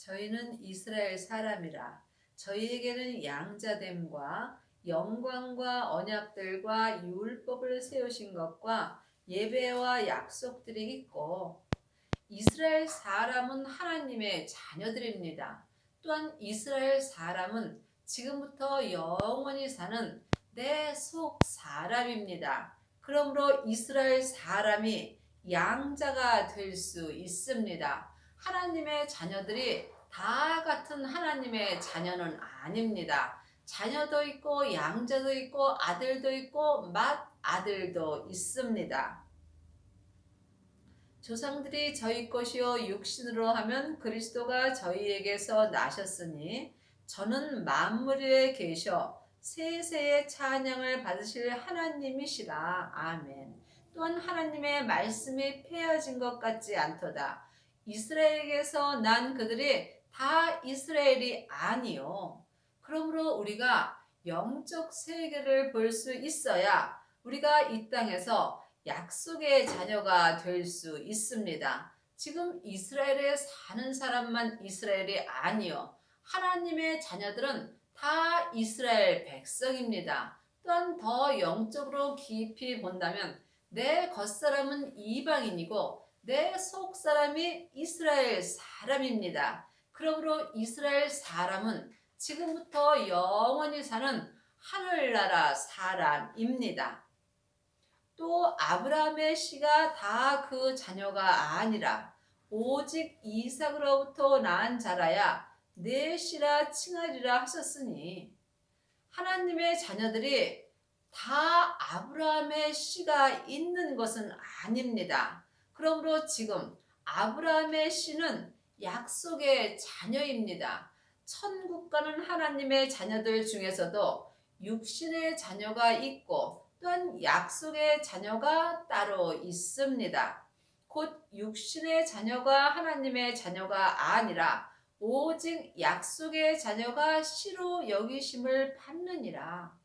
저희는 이스라엘 사람이라 저희에게는 양자됨과 영광과 언약들과 율법을 세우신 것과 예배와 약속들이 있고, 이스라엘 사람은 하나님의 자녀들입니다. 또한 이스라엘 사람은 지금부터 영원히 사는 내 속 사람입니다. 그러므로 이스라엘 사람이 양자가 될 수 있습니다. 하나님의 자녀들이 다 같은 하나님의 자녀는 아닙니다. 자녀도 있고 양자도 있고 아들도 있고 맏아들도 있습니다. 조상들이 저희 것이요 육신으로 하면 그리스도가 저희에게서 나셨으니 저는 만물 위에 계셔 세세의 찬양을 받으실 하나님이시라. 아멘. 또한 하나님의 말씀이 폐허진 것 같지 않도다. 이스라엘에게서 난 그들이 다 이스라엘이 아니요. 그러므로 우리가 영적 세계를 볼 수 있어야 우리가 이 땅에서 약속의 자녀가 될 수 있습니다. 지금 이스라엘에 사는 사람만 이스라엘이 아니요, 하나님의 자녀들은 다 이스라엘 백성입니다. 또한 더 영적으로 깊이 본다면 내 겉사람은 이방인이고 내 속사람이 이스라엘 사람입니다. 그러므로 이스라엘 사람은 지금부터 영원히 사는 하늘나라 사람입니다. 또 아브라함의 씨가 다 그 자녀가 아니라 오직 이삭으로부터 난 자라야 내 씨라 칭하리라 하셨으니, 하나님의 자녀들이 다 아브라함의 씨가 있는 것은 아닙니다. 그러므로 지금 아브라함의 씨는 약속의 자녀입니다. 천국 가는 하나님의 자녀들 중에서도 육신의 자녀가 있고 또한 약속의 자녀가 따로 있습니다. 곧 육신의 자녀가 하나님의 자녀가 아니라 오직 약속의 자녀가 씨로 여기심을 받느니라.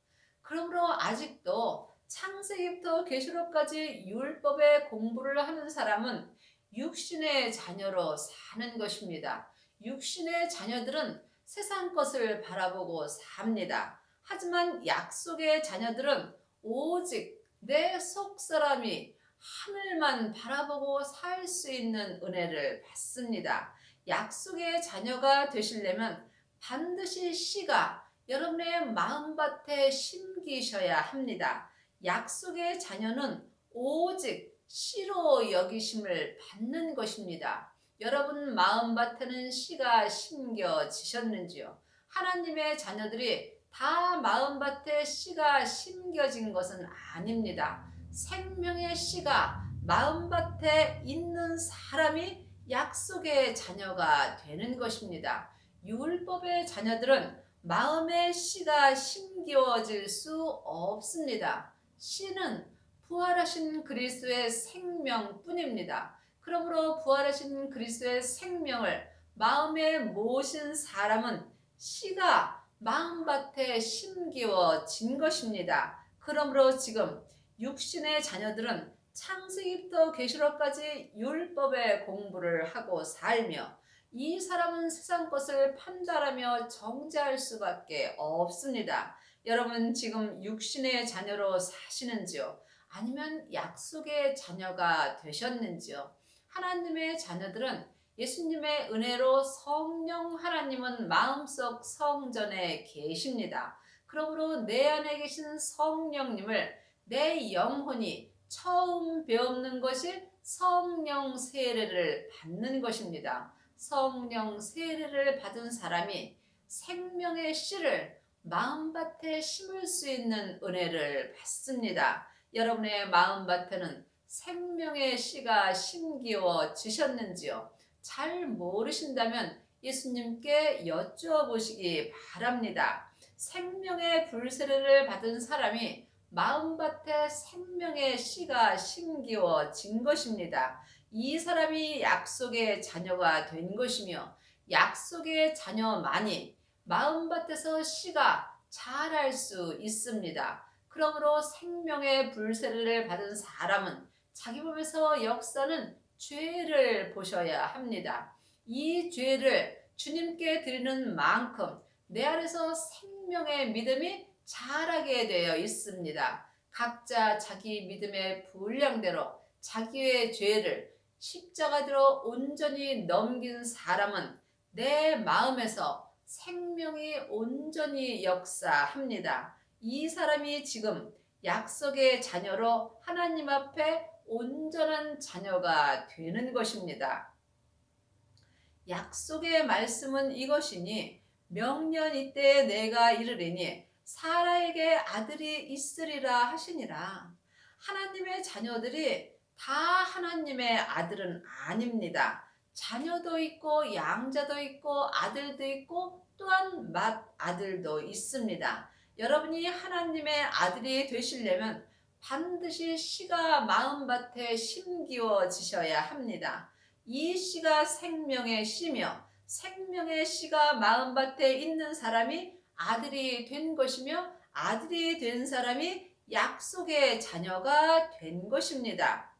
그러므로 아직도 창세기부터 계시록까지 율법의 공부를 하는 사람은 육신의 자녀로 사는 것입니다. 육신의 자녀들은 세상 것을 바라보고 삽니다. 하지만 약속의 자녀들은 오직 내 속사람이 하늘만 바라보고 살 수 있는 은혜를 받습니다. 약속의 자녀가 되시려면 반드시 씨가 여러분의 마음밭에 심기셔야 합니다. 약속의 자녀는 오직 씨로 여기심을 받는 것입니다. 여러분 마음밭에는 씨가 심겨지셨는지요? 하나님의 자녀들이 다 마음밭에 씨가 심겨진 것은 아닙니다. 생명의 씨가 마음밭에 있는 사람이 약속의 자녀가 되는 것입니다. 율법의 자녀들은 마음의 씨가 심겨질 수 없습니다. 씨는 부활하신 그리스도의 생명뿐입니다. 그러므로 부활하신 그리스도의 생명을 마음에 모신 사람은 씨가 마음밭에 심기워진 것입니다. 그러므로 지금 육신의 자녀들은 창세기부터 계시록까지 율법의 공부를 하고 살며 이 사람은 세상 것을 판단하며 정죄할 수밖에 없습니다. 여러분 지금 육신의 자녀로 사시는지요? 아니면 약속의 자녀가 되셨는지요? 하나님의 자녀들은 예수님의 은혜로 성령 하나님은 마음속 성전에 계십니다. 그러므로 내 안에 계신 성령님을 내 영혼이 처음 배우는 것이 성령 세례를 받는 것입니다. 성령 세례를 받은 사람이 생명의 씨를 마음밭에 심을 수 있는 은혜를 받습니다. 여러분의 마음밭에는 생명의 씨가 심기워지셨는지요? 잘 모르신다면 예수님께 여쭈어보시기 바랍니다. 생명의 불세례를 받은 사람이 마음밭에 생명의 씨가 심기워진 것입니다. 이 사람이 약속의 자녀가 된 것이며 약속의 자녀만이 마음밭에서 씨가 자랄 수 있습니다. 그러므로 생명의 불세례를 받은 사람은 자기 몸에서 역사는 죄를 보셔야 합니다. 이 죄를 주님께 드리는 만큼 내 안에서 생명의 믿음이 자라게 되어 있습니다. 각자 자기 믿음의 분량대로 자기의 죄를 십자가대로 온전히 넘긴 사람은 내 마음에서 생명이 온전히 역사합니다. 이 사람이 지금 약속의 자녀로 하나님 앞에 온전한 자녀가 되는 것입니다. 약속의 말씀은 이것이니 명년 이때에 내가 이르리니 사라에게 아들이 있으리라 하시니라. 하나님의 자녀들이 다 하나님의 아들은 아닙니다. 자녀도 있고 양자도 있고 아들도 있고 또한 맏아들도 있습니다. 여러분이 하나님의 아들이 되시려면 반드시 씨가 마음밭에 심기워지셔야 합니다. 이 씨가 생명의 씨며 생명의 씨가 마음밭에 있는 사람이 아들이 된 것이며 아들이 된 사람이 약속의 자녀가 된 것입니다.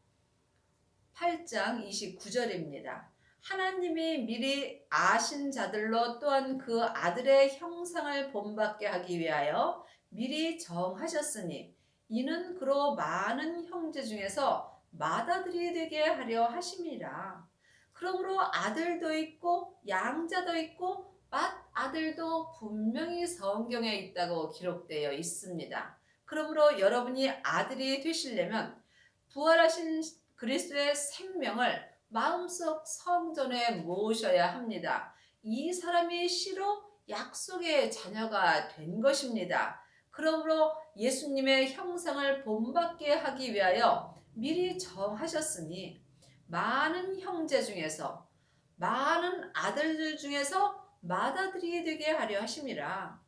8장 29절입니다. 하나님이 미리 아신 자들로 또한 그 아들의 형상을 본받게 하기 위하여 미리 정하셨으니 이는 그로 많은 형제 중에서 맏아들이 되게 하려 하심이라. 그러므로 아들도 있고 양자도 있고 맏아들도 분명히 성경에 있다고 기록되어 있습니다. 그러므로 여러분이 아들이 되시려면 부활하신 그리스도의 생명을 마음속 성전에 모으셔야 합니다. 이 사람이 씨로 약속의 자녀가 된 것입니다. 그러므로 예수님의 형상을 본받게 하기 위하여 미리 정하셨으니 많은 형제 중에서 많은 아들들 중에서 맏아들이 되게 하려 하심이라.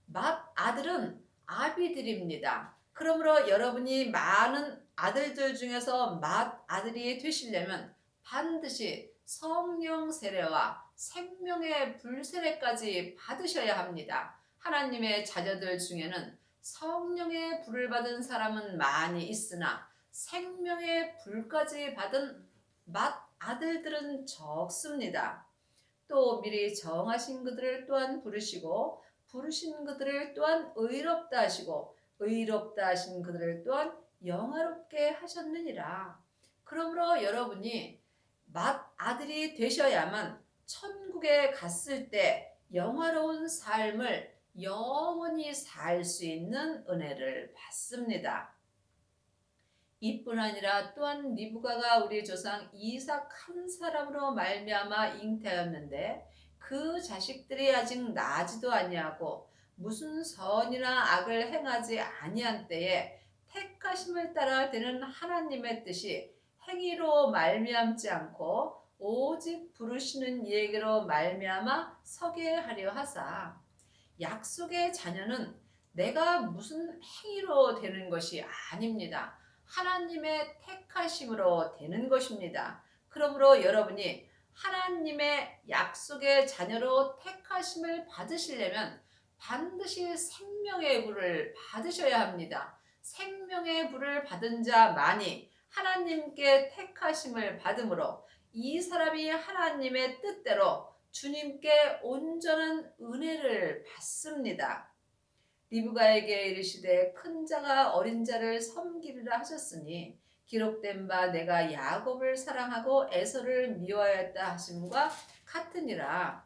맏아들은 아비들입니다. 그러므로 여러분이 많은 아들들 중에서 맏아들이 되시려면 반드시 성령 세례와 생명의 불 세례까지 받으셔야 합니다. 하나님의 자녀들 중에는 성령의 불을 받은 사람은 많이 있으나 생명의 불까지 받은 맏아들들은 적습니다. 또 미리 정하신 그들을 또한 부르시고 부르신 그들을 또한 의롭다 하시고 의롭다 하신 그들을 또한 영화롭게 하셨느니라. 그러므로 여러분이 맏아들이 되셔야만 천국에 갔을 때 영화로운 삶을 영원히 살 수 있는 은혜를 받습니다. 이뿐 아니라 또한 리브가가 우리 조상 이삭 한 사람으로 말미암아 잉태하였는데 그 자식들이 아직 나지도 아니하고 무슨 선이나 악을 행하지 아니한 때에 택하심을 따라 되는 하나님의 뜻이 행위로 말미암지 않고 오직 부르시는 이에게로 말미암아 서게 하려 하사. 약속의 자녀는 내가 무슨 행위로 되는 것이 아닙니다. 하나님의 택하심으로 되는 것입니다. 그러므로 여러분이 하나님의 약속의 자녀로 택하심을 받으시려면 반드시 생명의 불을 받으셔야 합니다. 생명의 불을 받은 자만이 하나님께 택하심을 받으므로 이 사람이 하나님의 뜻대로 주님께 온전한 은혜를 받습니다. 리브가에게 이르시되 큰 자가 어린 자를 섬기리라 하셨으니 기록된 바 내가 야곱을 사랑하고 에서를 미워하였다 하심과 같으니라.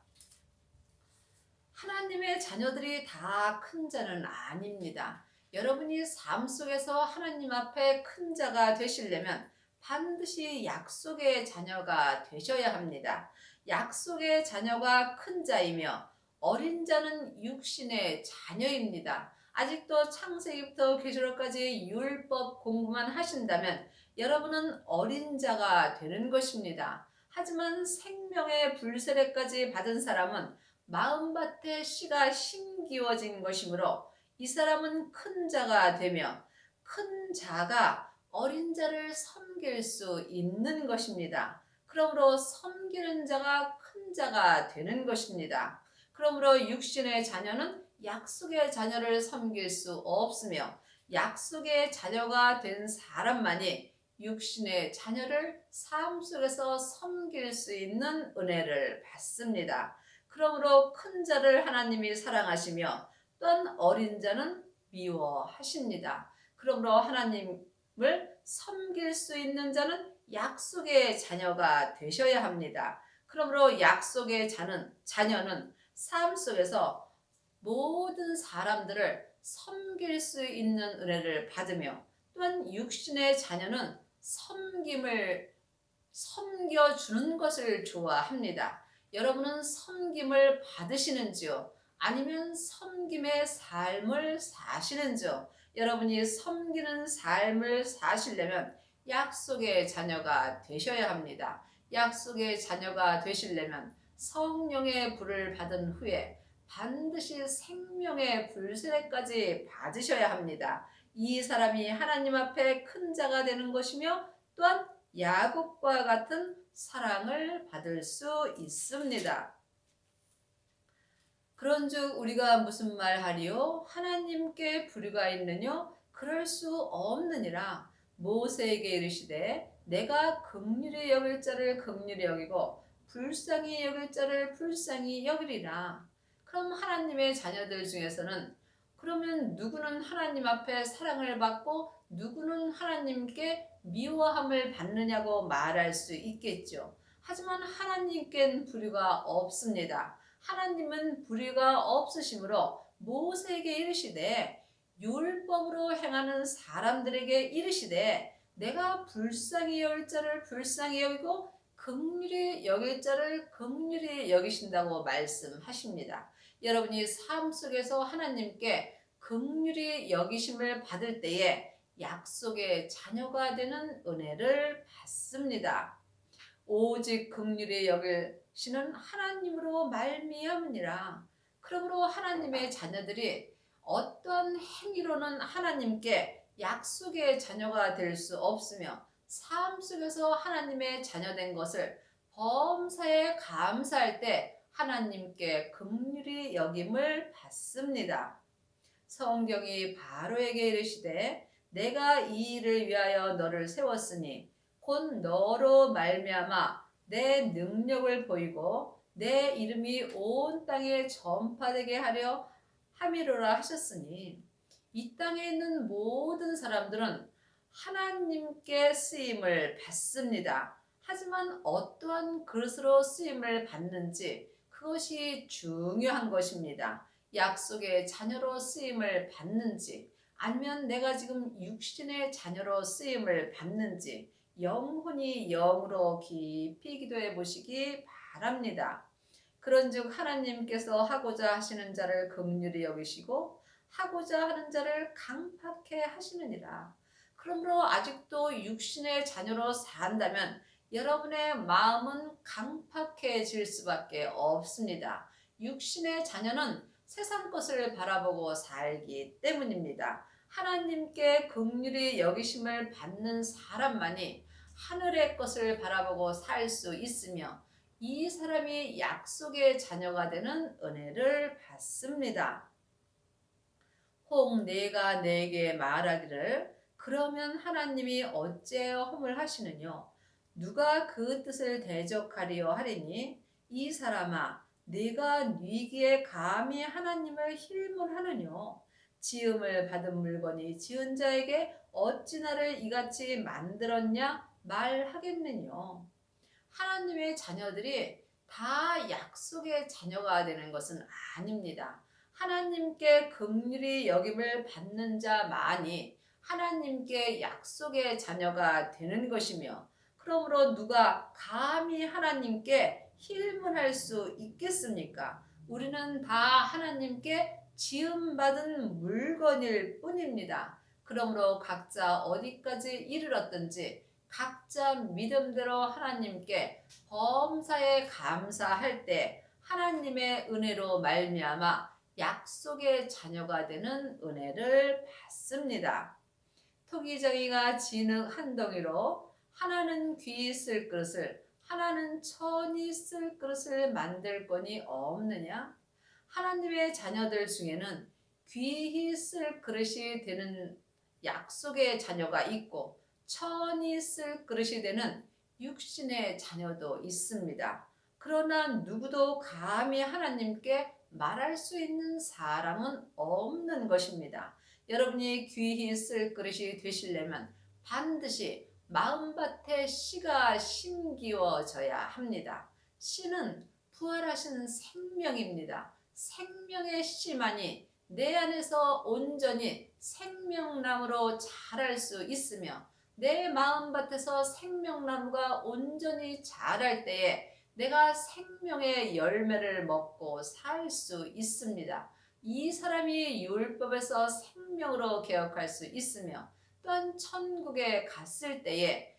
하나님의 자녀들이 다 큰 자는 아닙니다. 여러분이 삶 속에서 하나님 앞에 큰 자가 되시려면 반드시 약속의 자녀가 되셔야 합니다. 약속의 자녀가 큰 자이며 어린 자는 육신의 자녀입니다. 아직도 창세기부터 계시록까지 율법 공부만 하신다면 여러분은 어린 자가 되는 것입니다. 하지만 생명의 불세례까지 받은 사람은 마음밭에 씨가 심기워진 것이므로 이 사람은 큰 자가 되며 큰 자가 어린 자를 섬길 수 있는 것입니다. 그러므로 섬기는 자가 큰 자가 되는 것입니다. 그러므로 육신의 자녀는 약속의 자녀를 섬길 수 없으며 약속의 자녀가 된 사람만이 육신의 자녀를 삶 속에서 섬길 수 있는 은혜를 받습니다. 그러므로 큰 자를 하나님이 사랑하시며 또한 어린 자는 미워하십니다. 그러므로 하나님을 섬길 수 있는 자는 약속의 자녀가 되셔야 합니다. 그러므로 약속의 자녀는 삶 속에서 모든 사람들을 섬길 수 있는 은혜를 받으며 또한 육신의 자녀는 섬겨주는 것을 좋아합니다. 여러분은 섬김을 받으시는지요? 아니면 섬김의 삶을 사시는지요? 여러분이 섬기는 삶을 사시려면 약속의 자녀가 되셔야 합니다. 약속의 자녀가 되시려면 성령의 불을 받은 후에 반드시 생명의 불세례까지 받으셔야 합니다. 이 사람이 하나님 앞에 큰 자가 되는 것이며 또한 야곱과 같은 사랑을 받을 수 있습니다. 그런즉 우리가 무슨 말하리요? 하나님께 불의가 있느뇨? 그럴 수 없느니라. 모세에게 이르시되 내가 긍휼히 여길 자를 긍휼히 여기고 불쌍히 여길 자를 불쌍히 여기리라. 그럼 하나님의 자녀들 중에서는 그러면 누구는 하나님 앞에 사랑을 받고 누구는 하나님께 미워함을 받느냐고 말할 수 있겠죠. 하지만 하나님께는 불의가 없습니다. 하나님은 불의가 없으시므로 모세에게 이르시되 율법으로 행하는 사람들에게 이르시되 내가 불쌍히 여길 자를 불쌍히 여기고 긍휼히 여길 자를 긍휼히 여기신다고 말씀하십니다. 여러분이 삶 속에서 하나님께 긍휼히 여기심을 받을 때에 약속의 자녀가 되는 은혜를 받습니다. 오직 긍휼히 여기시는 하나님으로 말미암으니라. 그러므로 하나님의 자녀들이 어떠한 행위로는 하나님께 약속의 자녀가 될 수 없으며 삶 속에서 하나님의 자녀된 것을 범사에 감사할 때 하나님께 긍휼히 여김을 받습니다. 성경이 바로에게 이르시되 내가 이 일을 위하여 너를 세웠으니 곧 너로 말미암아 내 능력을 보이고 내 이름이 온 땅에 전파되게 하려 함이로라 하셨으니 이 땅에 있는 모든 사람들은 하나님께 쓰임을 받습니다. 하지만 어떠한 그릇으로 쓰임을 받는지 그것이 중요한 것입니다. 약속의 자녀로 쓰임을 받는지 아니면 내가 지금 육신의 자녀로 쓰임을 받는지 영혼이 영으로 깊이 기도해 보시기 바랍니다. 그런즉 하나님께서 하고자 하시는 자를 긍휼히 여기시고 하고자 하는 자를 강팍해 하시느니라. 그러므로 아직도 육신의 자녀로 산다면 여러분의 마음은 강팍해질 수밖에 없습니다. 육신의 자녀는 세상 것을 바라보고 살기 때문입니다. 하나님께 긍휼히 여기심을 받는 사람만이 하늘의 것을 바라보고 살 수 있으며 이 사람이 약속의 자녀가 되는 은혜를 받습니다. 혹 내가 내게 말하기를 그러면 하나님이 어찌하여 험을 하시느뇨? 누가 그 뜻을 대적하리요 하리니 이 사람아 네가 네기에 감히 하나님을 힐문하느뇨? 지음을 받은 물건이 지은 자에게 어찌 나를 이같이 만들었냐 말하겠느뇨? 하나님의 자녀들이 다 약속의 자녀가 되는 것은 아닙니다. 하나님께 긍휼히 여김을 받는 자만이 하나님께 약속의 자녀가 되는 것이며 그러므로 누가 감히 하나님께 힐문할 수 있겠습니까? 우리는 다 하나님께 지음받은 물건일 뿐입니다. 그러므로 각자 어디까지 이르렀든지 각자 믿음대로 하나님께 범사에 감사할 때 하나님의 은혜로 말미암아 약속의 자녀가 되는 은혜를 받습니다. 토기정이가 진흙 한 덩이로 하나는 귀히 쓸 그릇을 하나는 천히 쓸 그릇을 만들 거니 없느냐? 하나님의 자녀들 중에는 귀히 쓸 그릇이 되는 약속의 자녀가 있고 천히 쓸 그릇이 되는 육신의 자녀도 있습니다. 그러나 누구도 감히 하나님께 말할 수 있는 사람은 없는 것입니다. 여러분이 귀히 쓸 그릇이 되시려면 반드시 마음밭에 씨가 심기워져야 합니다. 씨는 부활하신 생명입니다. 생명의 씨만이 내 안에서 온전히 생명나무로 자랄 수 있으며, 내 마음밭에서 생명나무가 온전히 자랄 때에 내가 생명의 열매를 먹고 살 수 있습니다. 이 사람이 율법에서 생명으로 개혁할 수 있으며, 또한 천국에 갔을 때에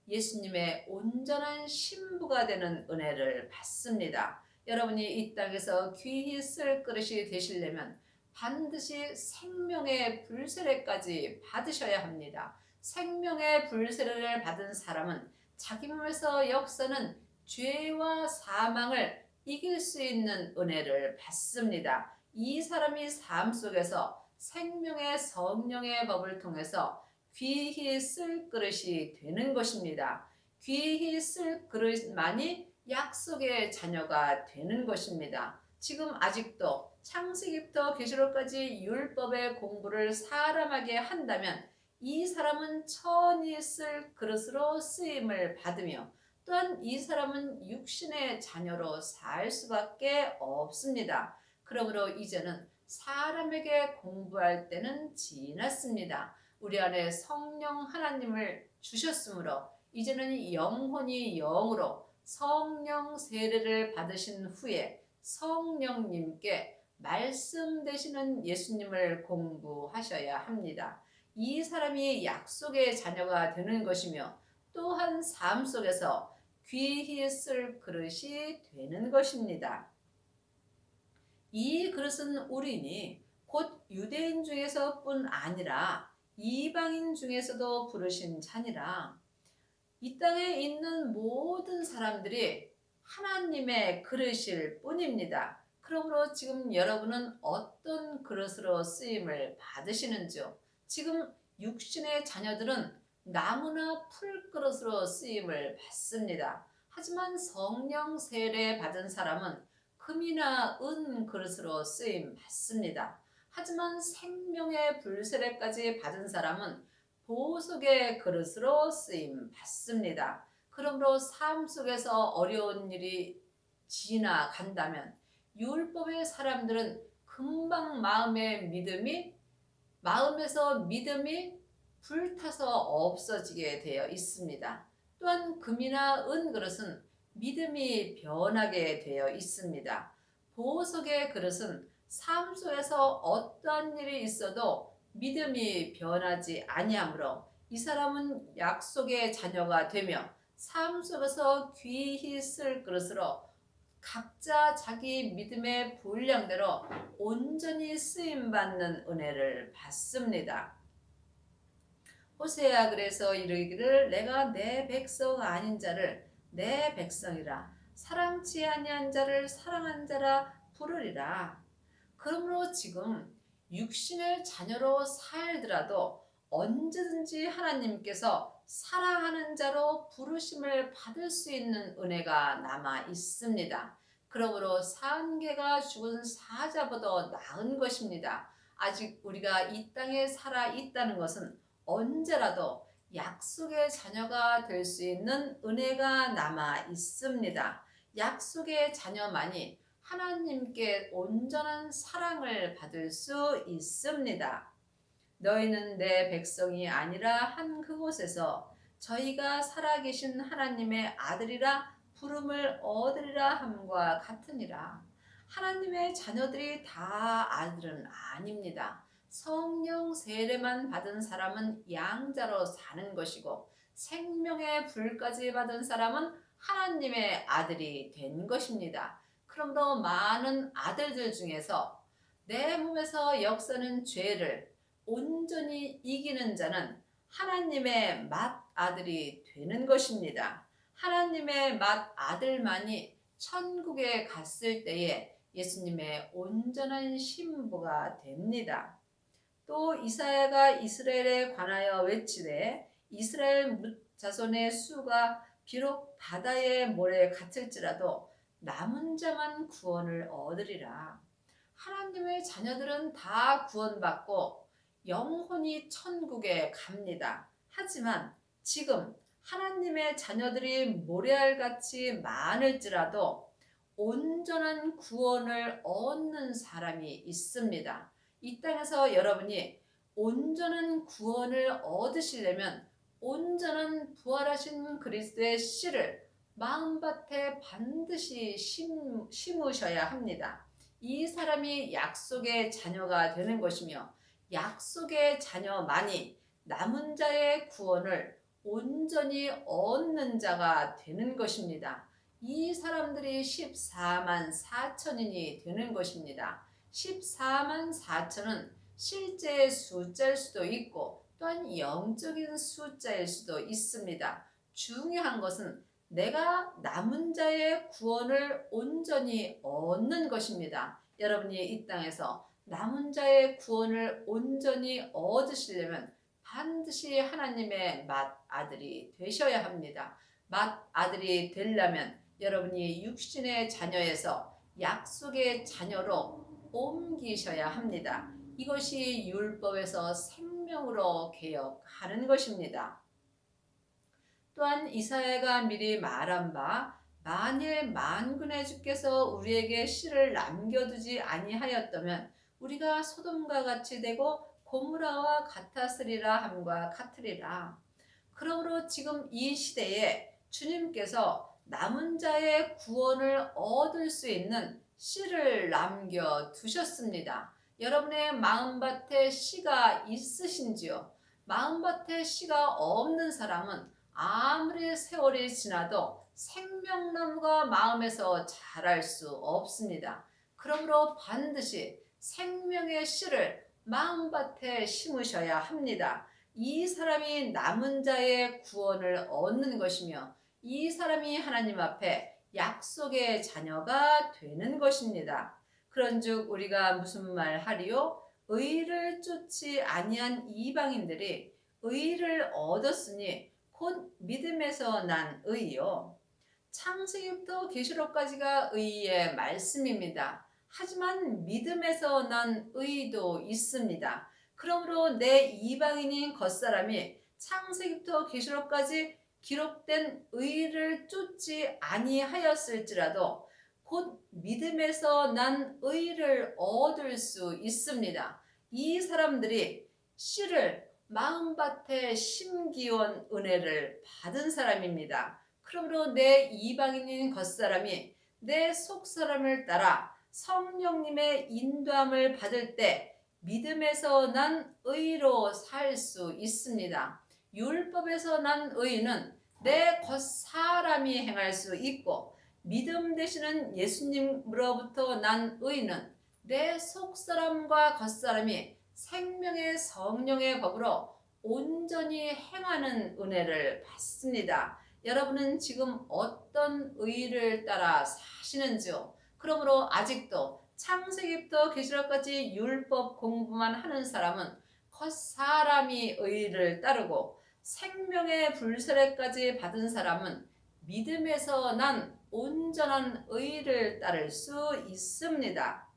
예수님의 온전한 신부가 되는 은혜를 받습니다. 여러분이 이 땅에서 귀히 쓸 그릇이 되시려면 반드시 생명의 불세례까지 받으셔야 합니다. 생명의 불세례를 받은 사람은 자기 몸에서 역사는 죄와 사망을 이길 수 있는 은혜를 받습니다. 이 사람이 삶 속에서 생명의 성령의 법을 통해서 귀히 쓸 그릇이 되는 것입니다. 귀히 쓸 그릇만이 약속의 자녀가 되는 것입니다. 지금 아직도 창세기부터 계시록까지 율법의 공부를 사람에게 한다면 이 사람은 천히 쓸 그릇으로 쓰임을 받으며, 또한 이 사람은 육신의 자녀로 살 수밖에 없습니다. 그러므로 이제는 사람에게 공부할 때는 지났습니다. 우리 안에 성령 하나님을 주셨으므로 이제는 영혼이 영으로 성령 세례를 받으신 후에 성령님께 말씀 되시는 예수님을 공부하셔야 합니다. 이 사람이 약속의 자녀가 되는 것이며, 또한 삶 속에서 귀히 쓸 그릇이 되는 것입니다. 이 그릇은 우리니 곧 유대인 중에서뿐 아니라 이방인 중에서도 부르신 자니라. 이 땅에 있는 모든 사람들이 하나님의 그릇일 뿐입니다. 그러므로 지금 여러분은 어떤 그릇으로 쓰임을 받으시는지요? 지금 육신의 자녀들은 나무나 풀그릇으로 쓰임을 받습니다. 하지만 성령 세례 받은 사람은 금이나 은 그릇으로 쓰임 받습니다. 하지만 생명의 불세례까지 받은 사람은 보석의 그릇으로 쓰임 받습니다. 그러므로 삶 속에서 어려운 일이 지나간다면 율법의 사람들은 금방 마음에서 믿음이 불타서 없어지게 되어 있습니다. 또한 금이나 은 그릇은 믿음이 변하게 되어 있습니다. 보석의 그릇은 삶 속에서 어떠한 일이 있어도 믿음이 변하지 아니하므로 이 사람은 약속의 자녀가 되며 삶 속에서 귀히 쓸 그릇으로 각자 자기 믿음의 분량대로 온전히 쓰임받는 은혜를 받습니다. 호세아 그래서 이르기를 내가 내 백성 아닌 자를 내 백성이라, 사랑치 아니한 자를 사랑한 자라 부르리라. 그러므로 지금 육신의 자녀로 살더라도 언제든지 하나님께서 사랑하는 자로 부르심을 받을 수 있는 은혜가 남아 있습니다. 그러므로 산개가 죽은 사자보다 나은 것입니다. 아직 우리가 이 땅에 살아 있다는 것은 언제라도 약속의 자녀가 될 수 있는 은혜가 남아 있습니다. 약속의 자녀만이 하나님께 온전한 사랑을 받을 수 있습니다. 너희는 내 백성이 아니라 한 그곳에서 저희가 살아계신 하나님의 아들이라 부름을 얻으리라 함과 같으니라. 하나님의 자녀들이 다 아들은 아닙니다. 성령 세례만 받은 사람은 양자로 사는 것이고, 생명의 불까지 받은 사람은 하나님의 아들이 된 것입니다. 그러므로 많은 아들들 중에서 내 몸에서 역사는 죄를 온전히 이기는 자는 하나님의 맏아들이 되는 것입니다. 하나님의 맏아들만이 천국에 갔을 때에 예수님의 온전한 신부가 됩니다. 또 이사야가 이스라엘에 관하여 외치되 이스라엘 자손의 수가 비록 바다의 모래 같을지라도 남은 자만 구원을 얻으리라. 하나님의 자녀들은 다 구원받고 영혼이 천국에 갑니다. 하지만 지금 하나님의 자녀들이 모래알같이 많을지라도 온전한 구원을 얻는 사람이 있습니다. 이 땅에서 여러분이 온전한 구원을 얻으시려면 온전한 부활하신 그리스도의 씨를 마음밭에 반드시 심으셔야 합니다. 이 사람이 약속의 자녀가 되는 것이며 약속의 자녀만이 남은 자의 구원을 온전히 얻는 자가 되는 것입니다. 이 사람들이 14만 4천인이 되는 것입니다. 14만 4천은 실제 숫자일 수도 있고 또한 영적인 숫자일 수도 있습니다. 중요한 것은 내가 남은 자의 구원을 온전히 얻는 것입니다. 여러분이 이 땅에서 남은 자의 구원을 온전히 얻으시려면 반드시 하나님의 맏아들이 되셔야 합니다. 맏아들이 되려면 여러분이 육신의 자녀에서 약속의 자녀로 옮기셔야 합니다. 이것이 율법에서 생명으로 개혁하는 것입니다. 또한 이사야가 미리 말한 바 만일 만군의 주께서 우리에게 씨를 남겨두지 아니하였다면 우리가 소돔과 같이 되고 고무라와 같았으리라 함과 같으리라. 그러므로 지금 이 시대에 주님께서 남은 자의 구원을 얻을 수 있는 씨를 남겨두셨습니다. 여러분의 마음밭에 씨가 있으신지요? 마음밭에 씨가 없는 사람은 아무리 세월이 지나도 생명나무가 마음에서 자랄 수 없습니다. 그러므로 반드시 생명의 씨를 마음밭에 심으셔야 합니다. 이 사람이 남은 자의 구원을 얻는 것이며 이 사람이 하나님 앞에 약속의 자녀가 되는 것입니다. 그런즉 우리가 무슨 말 하리요? 의를 쫓지 아니한 이방인들이 의를 얻었으니 곧 믿음에서 난 의요. 창세기부터 계시록까지가 의의 말씀입니다. 하지만 믿음에서 난 의도 있습니다. 그러므로 내 이방인인 겉사람이 창세기부터 계시록까지 기록된 의를 쫓지 아니하였을지라도 곧 믿음에서 난 의를 얻을 수 있습니다. 이 사람들이 씨를 마음밭에 심기온 은혜를 받은 사람입니다. 그러므로 내 이방인인 겉사람이 내 속사람을 따라 성령님의 인도함을 받을 때 믿음에서 난 의로 살 수 있습니다. 율법에서 난 의는 내 겉사람이 행할 수 있고 믿음 되시는 예수님으로부터 난 의는 내 속사람과 겉사람이 생명의 성령의 법으로 온전히 행하는 은혜를 받습니다. 여러분은 지금 어떤 의를 따라 사시는지요? 그러므로 아직도 창세기부터 계시록까지 율법 공부만 하는 사람은 겉사람이 의를 따르고 생명의 불세례까지 받은 사람은 믿음에서 난 온전한 의를 따를 수 있습니다.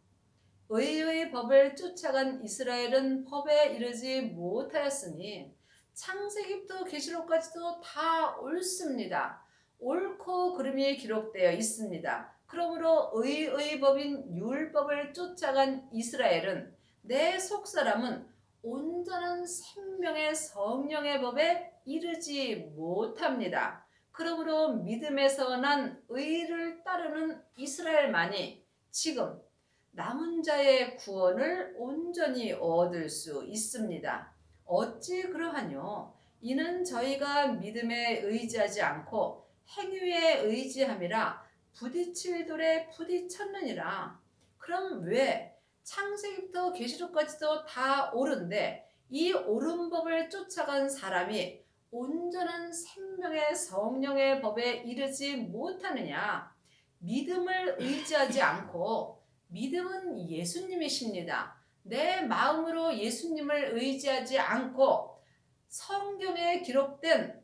의의 법을 쫓아간 이스라엘은 법에 이르지 못하였으니 창세기부터 계시록까지도 다 옳습니다. 옳고 그름이 기록되어 있습니다. 그러므로 의의 법인 율법을 쫓아간 이스라엘은 내 속사람은 온전한 생명의 성령의 법에 이르지 못합니다. 그러므로 믿음에서 난 의를 따르는 이스라엘만이 지금 남은 자의 구원을 온전히 얻을 수 있습니다. 어찌 그러하뇨? 이는 저희가 믿음에 의지하지 않고 행위에 의지함이라 부딪힐 돌에 부딪혔느니라. 그럼 왜 창세기부터 계시록까지도 다 옳은데 이 옳은 법을 쫓아간 사람이 온전한 생명의 성령의 법에 이르지 못하느냐? 믿음을 의지하지 않고 믿음은 예수님이십니다. 내 마음으로 예수님을 의지하지 않고 성경에 기록된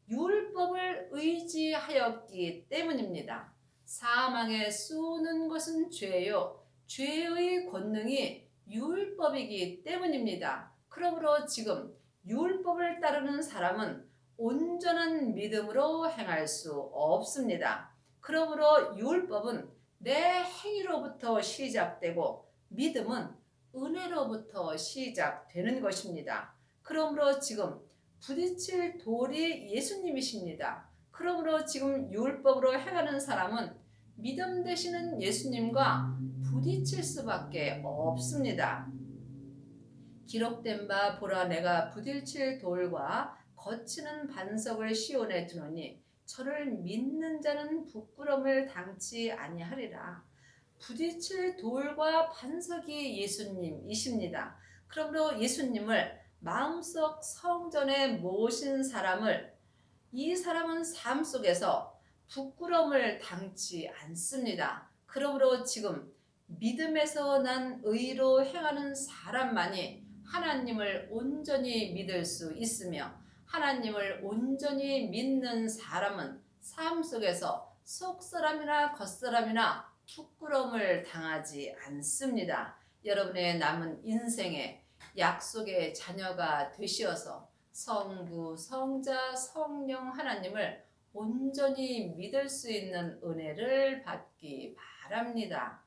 율법을 의지하였기 때문입니다. 사망에 쏘는 것은 죄요. 죄의 권능이 율법이기 때문입니다. 그러므로 지금 율법을 따르는 사람은 온전한 믿음으로 행할 수 없습니다. 그러므로 율법은 내 행위로부터 시작되고 믿음은 은혜로부터 시작되는 것입니다. 그러므로 지금 부딪힐 돌이 예수님이십니다. 그러므로 지금 율법으로 행하는 사람은 믿음 되시는 예수님과 부딪힐 수밖에 없습니다. 기록된 바 보라 내가 부딪힐 돌과 거치는 반석을 시온에 두노니 저를 믿는 자는 부끄러움을 당치 아니하리라. 부딪힐 돌과 반석이 예수님이십니다. 그러므로 예수님을 마음속 성전에 모신 사람을 이 사람은 삶 속에서 부끄러움을 당치 않습니다. 그러므로 지금 믿음에서 난 의로 행하는 사람만이 하나님을 온전히 믿을 수 있으며 하나님을 온전히 믿는 사람은 삶 속에서 속사람이나 겉사람이나 부끄러움을 당하지 않습니다. 여러분의 남은 인생에 약속의 자녀가 되시어서 성부, 성자, 성령 하나님을 온전히 믿을 수 있는 은혜를 받기 바랍니다.